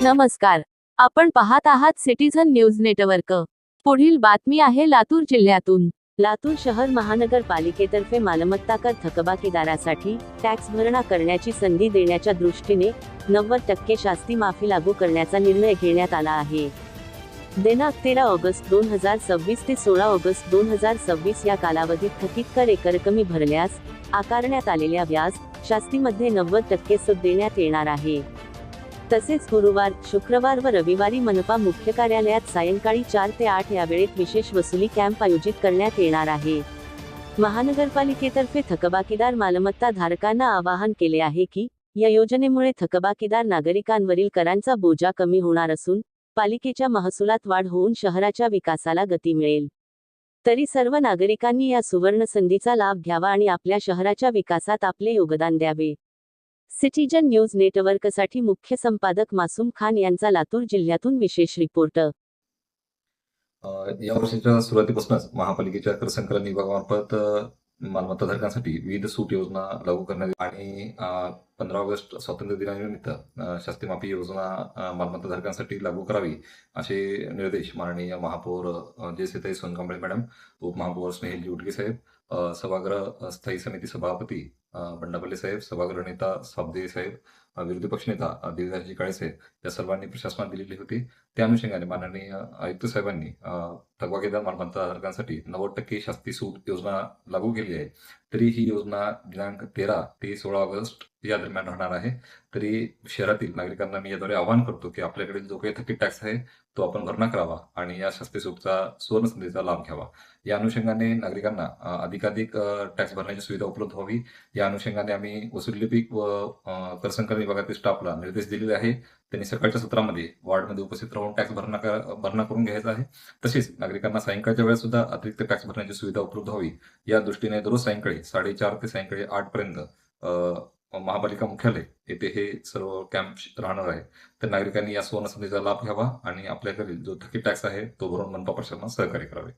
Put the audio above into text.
नमस्कार. आपण पाहत आहात सिटीझन न्यूज नेटवर्क. पुढील बातमी आहे लातूर जिल्ह्यातून. लातूर शहर महानगरपालिकेतर्फे मालमत्ता कर थकबाकीदारासाठी टॅक्स भरणा करण्याची संधी देण्याच्या दृष्टीने 90% शास्ती माफी लागू करण्याचा निर्णय घेण्यात आला आहे. दिनांक 13 ऑगस्ट 2026 ते 16 ऑगस्ट 2026 या कालावधीत थकीत कर एकरकमी भरल्यास आकारण्यात आलेल्या व्याज शास्तीमध्ये 90% सूट देण्यात येणार आहे. तसेच गुरुवार, शुक्रवार व रविवारी मनपा मुख्य कार्यालयात सायंकाळी 4 ते 8 या वेळेत विशेष वसुली कॅम्प आयोजित करण्यात येणार आहे. महानगरपालिकेतर्फे थकबाकीदार मालमत्ता धारकांना आवाहन केले आहे की या योजनेमुळे थकबाकीदार नागरिकांवरील करांचा बोजा कमी होणार असून पालिकेच्या महसुलात वाढ होऊन शहराच्या विकासाला गती मिळेल. तरी सर्व नागरिकांनी या सुवर्ण संधीचा लाभ घ्यावा आणि आपल्या शहराच्या विकासात आपले योगदान द्यावे. सिटीझन न्यूज नेटवर्कसाठी मुख्य संपादक मासूम खान यांचा लातूर जिल्ह्यातून विशेष रिपोर्ट. या वर्षाच्या सुरुवातीपासूनच महापालिकेच्या कर संकलन विभागामार्फत मालमत्ता धारकांसाठी विविध सूट योजना लागू करण्यात आणि 15 ऑगस्ट स्वातंत्र्य दिनानिमित्त शास्ती माफी योजना मालमत्ता धारकांसाठी लागू करावी असे निर्देश माननीय महापौर जयश्रीताई सोनकांबळे मॅडम, उपमहापौर स्नेहलजी उटगे साहेब, सभागृह स्थायी समिती सभापती बंडापल्ले साहेब, सभागृह नेता साबदे साहेब, विरोधी पक्षनेता दिव्याजी काळे साहेब या सर्वांनी प्रशासनात दिलेली होती. त्या अनुषंगाने माननीय आयुक्त साहेबांनी थकबाकीदार मालमत्ता धारकांसाठी 90% शास्ती सूट योजना लागू केली आहे. तरी ही योजना दिनांक 13 ते 16 ऑगस्ट या दरम्यान राहणार आहे. तरी शहरातील नागरिकांना मी याद्वारे आवाहन करतो की आपल्याकडे जो काही थकीत टॅक्स आहे तो आपण भरणा करावा आणि या शास्ती सूटचा सुवर्ण संधीचा लाभ घ्यावा. या अनुषंगाने नागरिकांना अधिकाधिक टॅक्स भरण्याची सुविधा उपलब्ध व्हावी या अनुषंगाने आम्ही वसूल लिपिक व कर संकलन विभागातील स्टाफला निर्देश दिलेले आहे. त्यांनी सकाळच्या सत्रामध्ये वॉर्डमध्ये उपस्थित राहून टॅक्स भरणा करून घ्यायचा आहे. तसेच नागरिकांना सायंकाळच्या वेळेस सुद्धा अतिरिक्त टॅक्स भरण्याची सुविधा उपलब्ध व्हावी या दृष्टीने दररोज सायंकाळी 4:30 ते सायंकाळी 8 पर्यंत महापालिका मुख्यालय येथे हे सर्व कॅम्प राहणार आहे. तर नागरिकांनी या सुवर्ण संधीचा लाभ घ्यावा आणि आपल्याकडील जो थकीत टॅक्स आहे तो भरून मनपा प्रशासनास सहकार्य करावे.